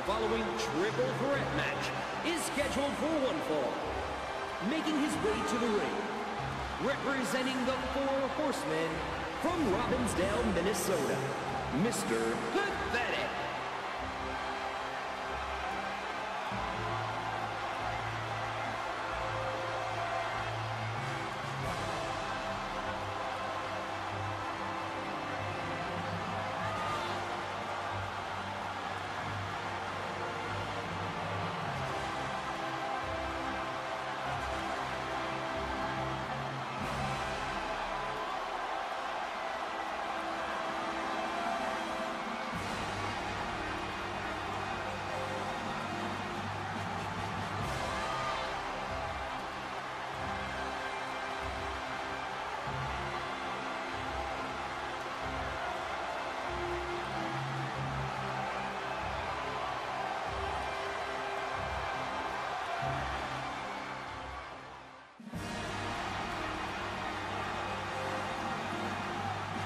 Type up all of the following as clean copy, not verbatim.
following triple threat match is scheduled for one fall. Making his way to the ring, representing the Four Horsemen from Robbinsdale, Minnesota, Mr. Pathetic.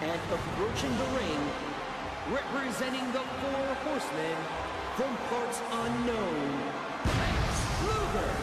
And approaching the ring, representing the Four Horsemen from parts unknown, Lex Luger.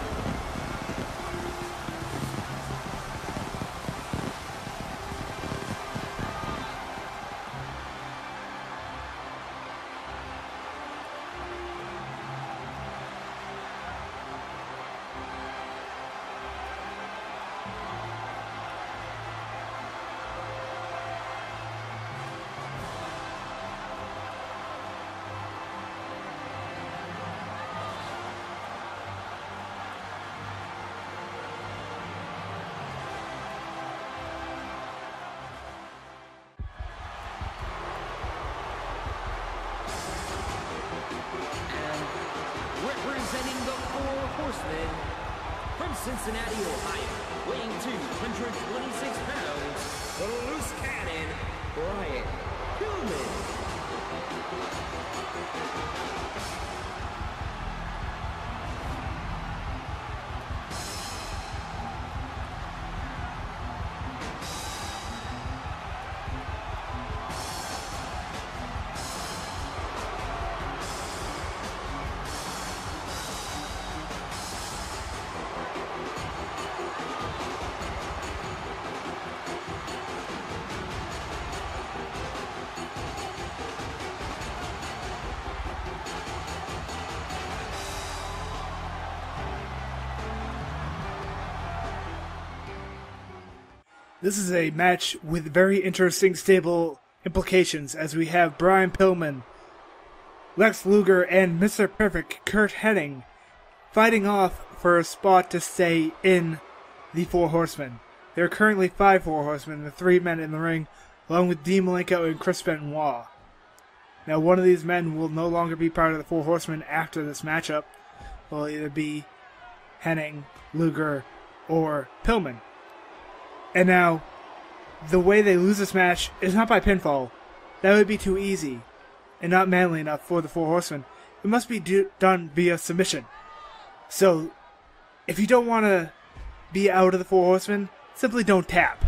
Representing the Four Horsemen from Cincinnati, Ohio, weighing 226 pounds, the loose cannon, Pillman. This is a match with very interesting stable implications, as we have Brian Pillman, Lex Luger, and Mr. Perfect, Curt Hennig, fighting off for a spot to stay in the Four Horsemen. There are currently 5 Four Horsemen, the 3 men in the ring, along with Dean Malenko and Chris Benoit. Now, one of these men will no longer be part of the Four Horsemen after this matchup. It will either be Hennig, Luger, or Pillman. And now, the way they lose this match is not by pinfall. That would be too easy, and not manly enough for the Four Horsemen. It must be done via submission. So, if you don't want to be out of the Four Horsemen, simply don't tap.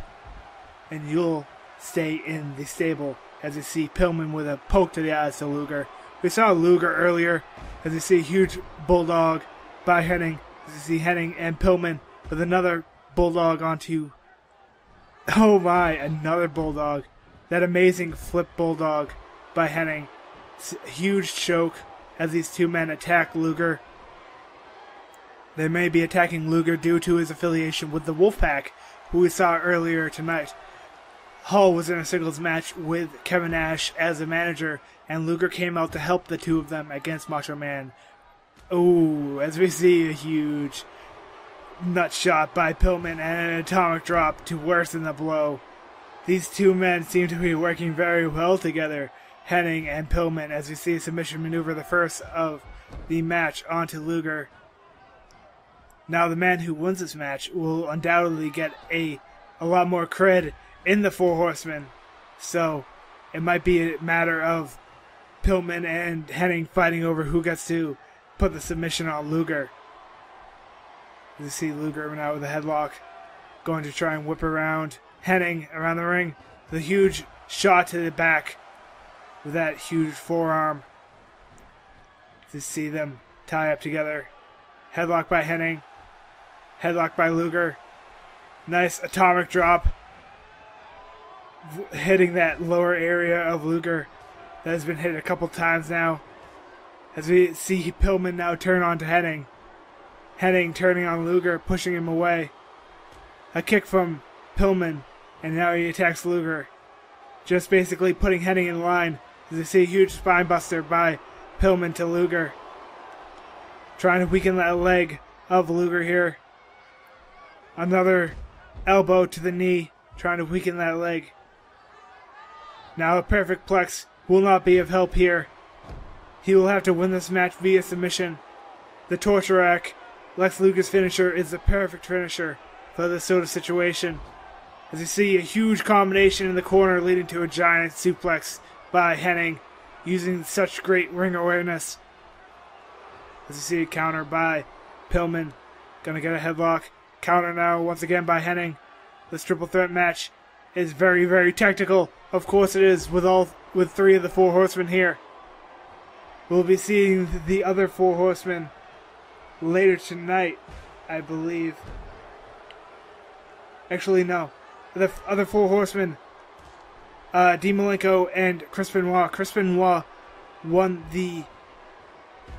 And you'll stay in the stable, as you see Pillman with a poke to the eyes to Luger. We saw Luger earlier, as you see a huge bulldog by Hennig. As you see Hennig and Pillman with another bulldog onto... Oh my, another bulldog. That amazing flip bulldog by Hennig. Huge choke as these two men attack Luger. They may be attacking Luger due to his affiliation with the Wolfpack, who we saw earlier tonight. Hall was in a singles match with Kevin Nash as a manager, and Luger came out to help the two of them against Macho Man. Ooh, as we see a huge nut shot by Pillman and an atomic drop to worsen the blow. These two men seem to be working very well together, Hennig and Pillman, as we see a submission maneuver, the first of the match, onto Luger. Now the man who wins this match will undoubtedly get a lot more cred in the Four Horsemen, so it might be a matter of Pillman and Hennig fighting over who gets to put the submission on Luger. You see Luger now with a headlock, going to try and whip around Hennig around the ring. The huge shot to the back with that huge forearm. To see them tie up together. Headlock by Hennig. Headlock by Luger. Nice atomic drop. Hitting that lower area of Luger that has been hit a couple times now. As we see Pillman now turn on to Hennig. Hennig turning on Luger, pushing him away. A kick from Pillman, and now he attacks Luger. Just basically putting Hennig in line. As we see a huge spine buster by Pillman to Luger. Trying to weaken that leg of Luger here. Another elbow to the knee, trying to weaken that leg. Now a perfect plex will not be of help here. He will have to win this match via submission. The torture rack, Lex Luger's finisher, is the perfect finisher for this sort of situation. As you see a huge combination in the corner leading to a giant suplex by Hennig, using such great ring awareness. As you see a counter by Pillman, gonna get a headlock. Counter now once again by Hennig. This triple threat match is very, very technical. Of course it is, with three of the Four Horsemen here. We'll be seeing the other Four Horsemen later tonight, I believe. Actually, no. The other Four Horsemen, Dean Malenko and Chris Benoit. Chris Benoit won the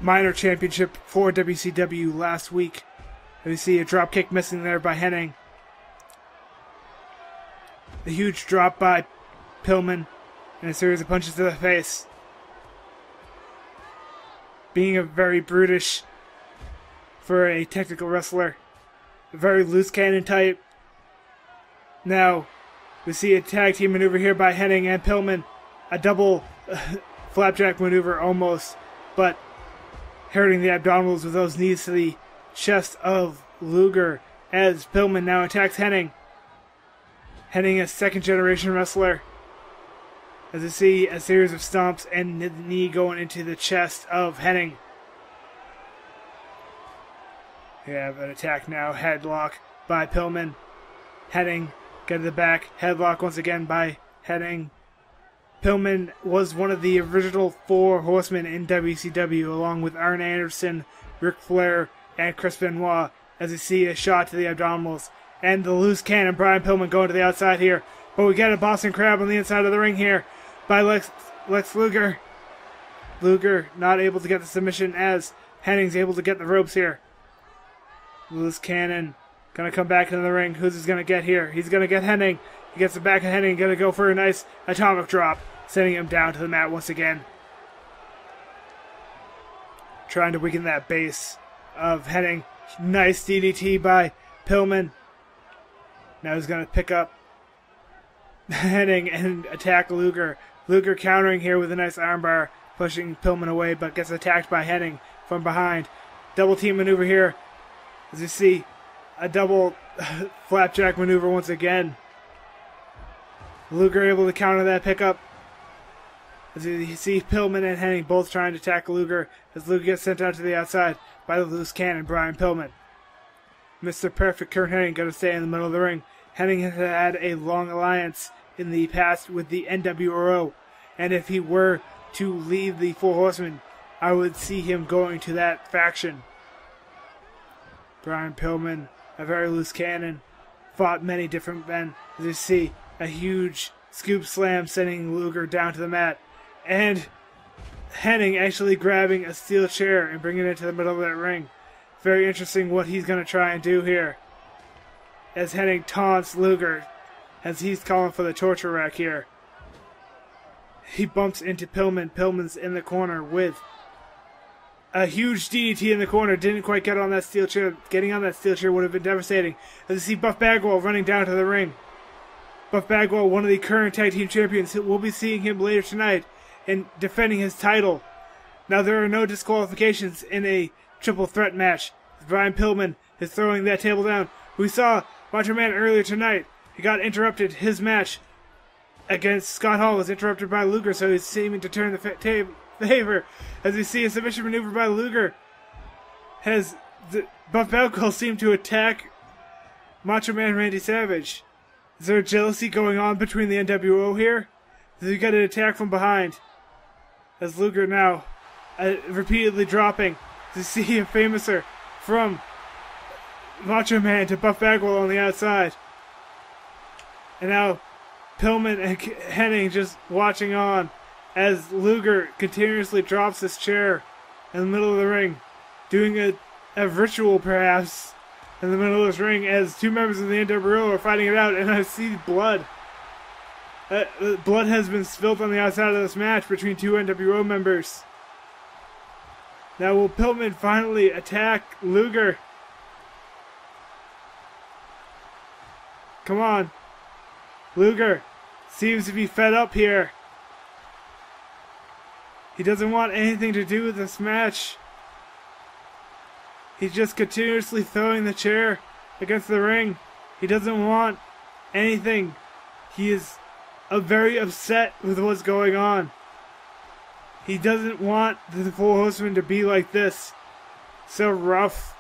minor championship for WCW last week. We see a drop kick missing there by Hennig. A huge drop by Pillman and a series of punches to the face. Being a very brutish for a technical wrestler. A very loose cannon type. Now, we see a tag team maneuver here by Hennig and Pillman. A double flapjack maneuver almost, but hurting the abdominals with those knees to the chest of Luger as Pillman now attacks Hennig. Hennig, a second generation wrestler. As you see a series of stomps and the knee going into the chest of Hennig. We have an attack now, headlock by Pillman. Hennig, get to the back, headlock once again by Hennig. Pillman was one of the original Four Horsemen in WCW, along with Arn Anderson, Ric Flair, and Chris Benoit, as you see a shot to the abdominals. And the loose cannon, Brian Pillman going to the outside here. But we get a Boston Crab on the inside of the ring here by Lex Luger. Luger not able to get the submission as Hennig's able to get the ropes here. Loose cannon, gonna come back into the ring. Who's he gonna get here? He's gonna get Hennig. He gets the back of Hennig, gonna go for a nice atomic drop, sending him down to the mat once again. Trying to weaken that base of Hennig. Nice DDT by Pillman. Now he's going to pick up Hennig and attack Luger. Luger countering here with a nice armbar, pushing Pillman away, but gets attacked by Hennig from behind. Double team maneuver here. As you see, a double flapjack maneuver once again. Luger able to counter that pickup. As you see Pillman and Hennig both trying to tackle Luger, as Luger gets sent out to the outside by the loose cannon, Brian Pillman. Mr. Perfect Curt Hennig going to stay in the middle of the ring. Hennig has had a long alliance in the past with the N.W.O, and if he were to leave the Four Horsemen, I would see him going to that faction. Brian Pillman, a very loose cannon, fought many different men. As you see, a huge scoop slam sending Luger down to the mat, and Hennig actually grabbing a steel chair and bringing it to the middle of that ring. Very interesting what he's going to try and do here. As Hennig taunts Luger, as he's calling for the torture rack here. He bumps into Pillman. Pillman's in the corner with a huge DDT in the corner. Didn't quite get on that steel chair. Getting on that steel chair would have been devastating. As you see Buff Bagwell running down to the ring. Buff Bagwell, one of the current tag team champions. We'll be seeing him later tonight and defending his title. Now there are no disqualifications in a triple threat match. Brian Pillman is throwing that table down. We saw Macho Man earlier tonight. He got interrupted. His match against Scott Hall was interrupted by Luger, so he's seeming to turn the favor. As we see a submission maneuver by Luger. Has Buff Bagwell seem to attack Macho Man Randy Savage? Is there jealousy going on between the N.W.O here? Does he get an attack from behind? As Luger now repeatedly dropping to see a famouser from Macho Man to Buff Bagwell on the outside. And now Pillman and Hennig just watching on as Luger continuously drops his chair in the middle of the ring, doing a ritual perhaps in the middle of this ring as two members of the N.W.O are fighting it out, and I see blood. Blood has been spilled on the outside of this match between two N.W.O members. Now will Pillman finally attack Luger? Come on. Luger seems to be fed up here. He doesn't want anything to do with this match. He's just continuously throwing the chair against the ring. He doesn't want anything. He is very upset with what's going on. He doesn't want the Four Horsemen to be like this. So rough.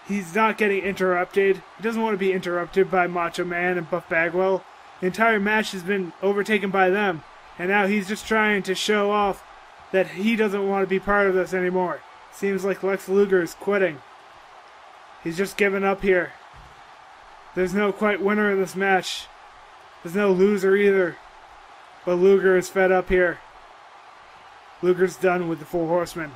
He's not getting interrupted. He doesn't want to be interrupted by Macho Man and Buff Bagwell. The entire match has been overtaken by them. And now he's just trying to show off that he doesn't want to be part of this anymore. Seems like Lex Luger is quitting. He's just given up here. There's no quite winner in this match. There's no loser either. But Luger is fed up here. Luger's done with the Four Horsemen.